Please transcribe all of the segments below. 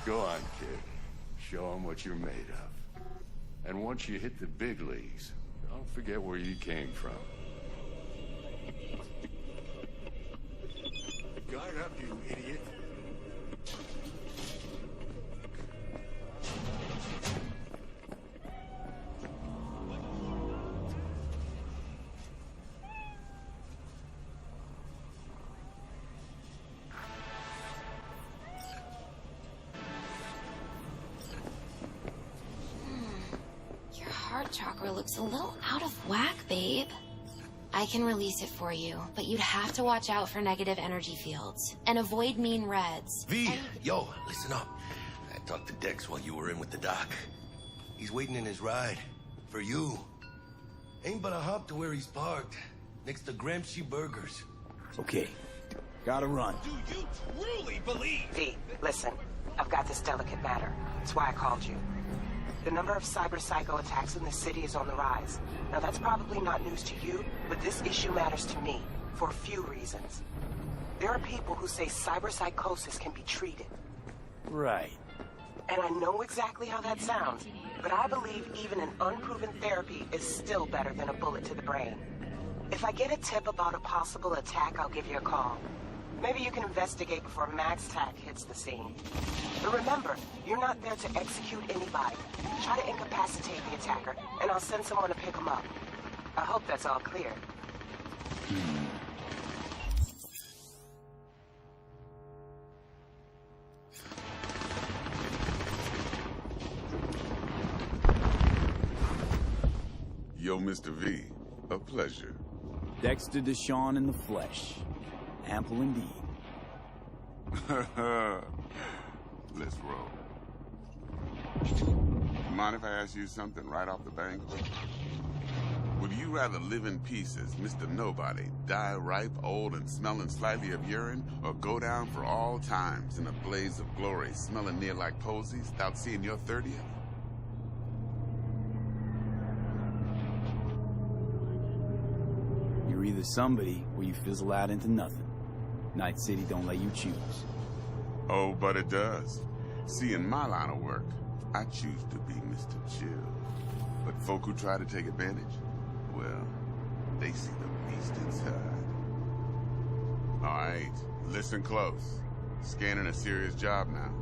Go on, kid. Show them what you're made of. And once you hit the big leagues, don't forget where you came from. Guard up, you idiot. Your heart chakra looks a little out of whack, babe. I can release it for you, but you'd have to watch out for negative energy fields and avoid mean reds. V, yo, listen up. I talked to Dex while you were in with the doc. He's waiting in his ride. For you. Ain't but a hop to where he's parked. Next to Gramsci Burgers. Okay. Gotta run. Do you truly believe? V, listen. I've got this delicate matter. That's why I called you. The number of cyber-psycho attacks in the city is on the rise. Now, that's probably not news to you, but this issue matters to me for a few reasons. There are people who say cyberpsychosis can be treated. Right. And I know exactly how that sounds, but I believe even an unproven therapy is still better than a bullet to the brain. If I get a tip about a possible attack, I'll give you a call. Maybe you can investigate before Max Tack hits the scene. But remember, you're not there to execute anybody. Try to incapacitate the attacker, and I'll send someone to pick him up. I hope that's all clear. Yo, Mr. V, a pleasure. Dexter DeShawn in the flesh. Ample indeed. Let's roll. Mind if I ask you something right off the bank? Would you rather live in pieces, Mr. Nobody, die ripe, old, and smelling slightly of urine, or go down for all times in a blaze of glory, smelling near like posies, without seeing your 30th? You're either somebody or you fizzle out into nothing. Night City don't let you choose. Oh, but it does. See, in my line of work, I choose to be Mr. Chill. But folk who try to take advantage, well, they see the beast inside. All right, listen close. Scanning a serious job now.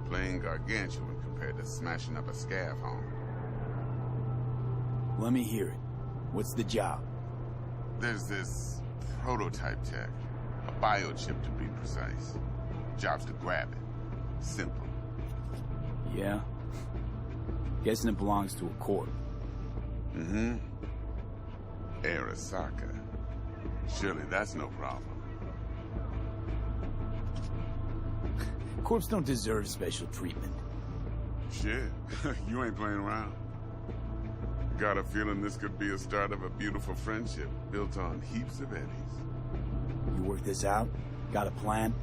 Playing gargantuan compared to smashing up a scav home. Let me hear it. What's the job? There's this prototype tech. A biochip, to be precise. Job's to grab it. Simple. Yeah? Guessing it belongs to a corp. Mm-hmm. Arasaka. Surely that's no problem. Corps don't deserve special treatment. Shit, you ain't playing around. Got a feeling this could be a start of a beautiful friendship built on heaps of eddies. You work this out? Got a plan?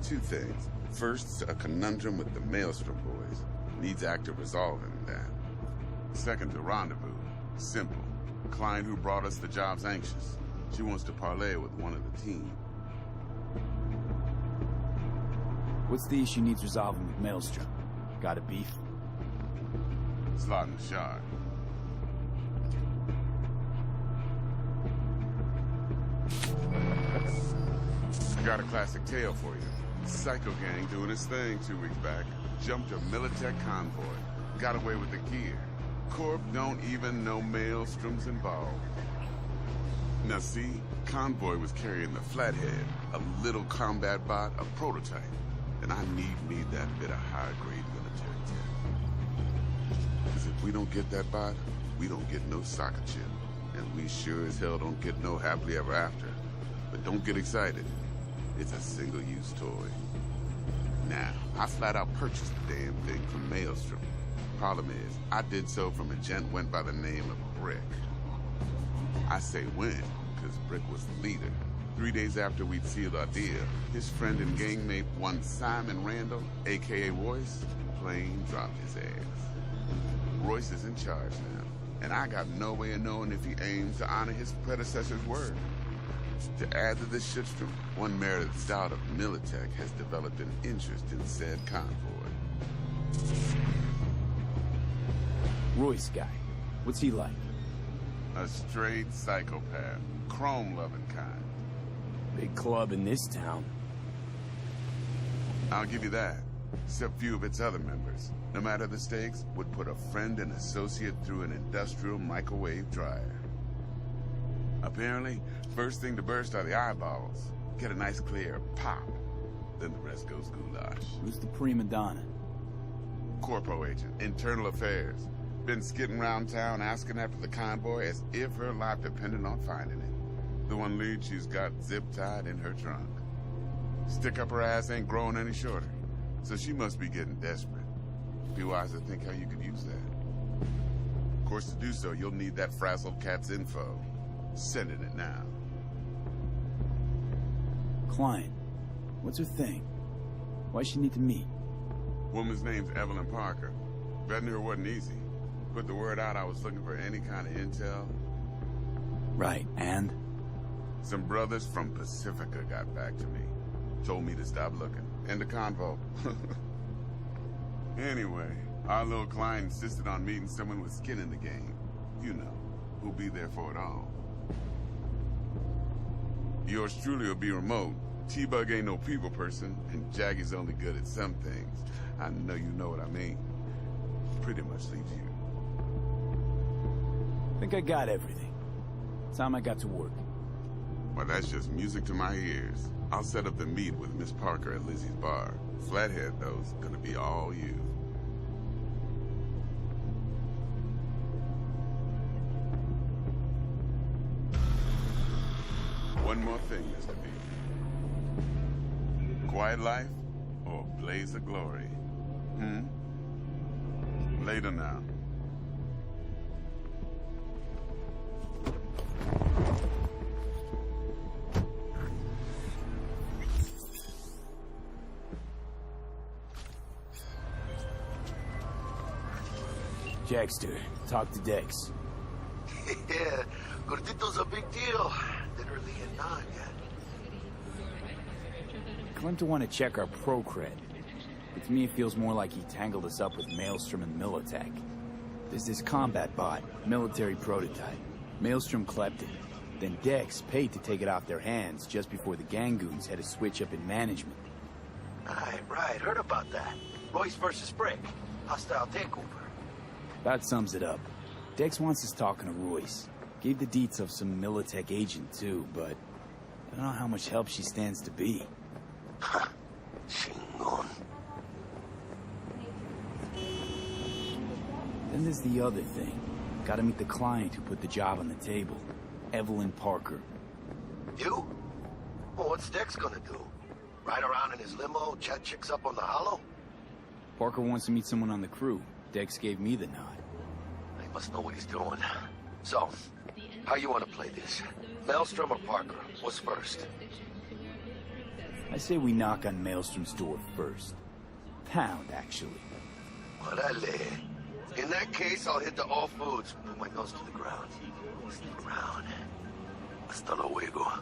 Two things. First, a conundrum with the Maelstrom boys. Needs active resolving that. Second, a rendezvous. Simple. Client who brought us the job's anxious. She wants to parlay with one of the team. What's the issue needs resolving with Maelstrom? Got a beef? Slot in the shard. Got a classic tale for you. Psycho gang doing his thing 2 weeks back. Jumped a Militech convoy. Got away with the gear. Corp don't even know Maelstrom's involved. Now see, convoy was carrying the Flathead, a little combat bot, a prototype. And I need that bit of high-grade military tech. Because if we don't get that bot, we don't get no soccer chip. And we sure as hell don't get no happily ever after. But don't get excited. It's a single-use toy. Now, I flat out purchased the damn thing from Maelstrom. Problem is, I did so from a gent went by the name of Brick. I say when, because Brick was the leader. 3 days after we'd sealed our deal, his friend and gangmate, one Simon Randall, a.k.a. Royce, plain dropped his ass. Royce is in charge now, and I got no way of knowing if he aims to honor his predecessor's word. To add to this shitstorm, one merited stout of Militech has developed an interest in said convoy. Royce guy. What's he like? A straight psychopath. Chrome-loving kind. Big club in this town. I'll give you that. Except few of its other members, no matter the stakes, would put a friend and associate through an industrial microwave dryer. Apparently, first thing to burst are the eyeballs. Get a nice clear pop. Then the rest goes goulash. Who's the prima donna? Corpo agent, internal affairs. Been skidding around town asking after the convoy as if her life depended on finding it. The one lead she's got zip-tied in her trunk. Stick up her ass ain't growing any shorter, so she must be getting desperate. Be wise to think how you could use that. Of course, to do so, you'll need that frazzled cat's info. Sending it now. Client. What's her thing? Why she need to meet? Woman's name's Evelyn Parker. Vetting her wasn't easy. Put the word out I was looking for any kind of intel. Right, and? Some brothers from Pacifica got back to me. Told me to stop looking. End the convo. Anyway, our little client insisted on meeting someone with skin in the game. You know, who'll be there for it all. Yours truly will be remote. T-Bug ain't no people person, and Jaggy's only good at some things. I know you know what I mean. Pretty much leaves you. Think I got everything. Time I got to work. Well, that's just music to my ears. I'll set up the meet with Miss Parker at Lizzie's bar. Flathead, though's gonna be all you. One more thing, Mr. B. Quiet life or blaze of glory? Later now. Dexter, talk to Dex. Yeah, Gordito's a big deal. Literally a nod yet. Claimed to want to check our pro cred. But to me, it feels more like he tangled us up with Maelstrom and Militech. There's this combat bot, military prototype. Maelstrom clept it. Then Dex paid to take it off their hands just before the Gangoons had a switch up in management. Right. Heard about that. Royce versus Brick. Hostile takeover. That sums it up. Dex wants us talking to Royce. Gave the deets of some Militech agent, too, but I don't know how much help she stands to be. Ha! Chingon. Then there's the other thing. Gotta meet the client who put the job on the table. Evelyn Parker. You? Well, what's Dex gonna do? Ride around in his limo, chat chicks up on the hollow? Parker wants to meet someone on the crew. Dex gave me the nod. He must know what he's doing. So, how you want to play this? Maelstrom or Parker? What's first? I say we knock on Maelstrom's door first. Pound, actually. Orale. In that case, I'll hit the all foods. Put my nose to the ground. Stick around. Hasta luego.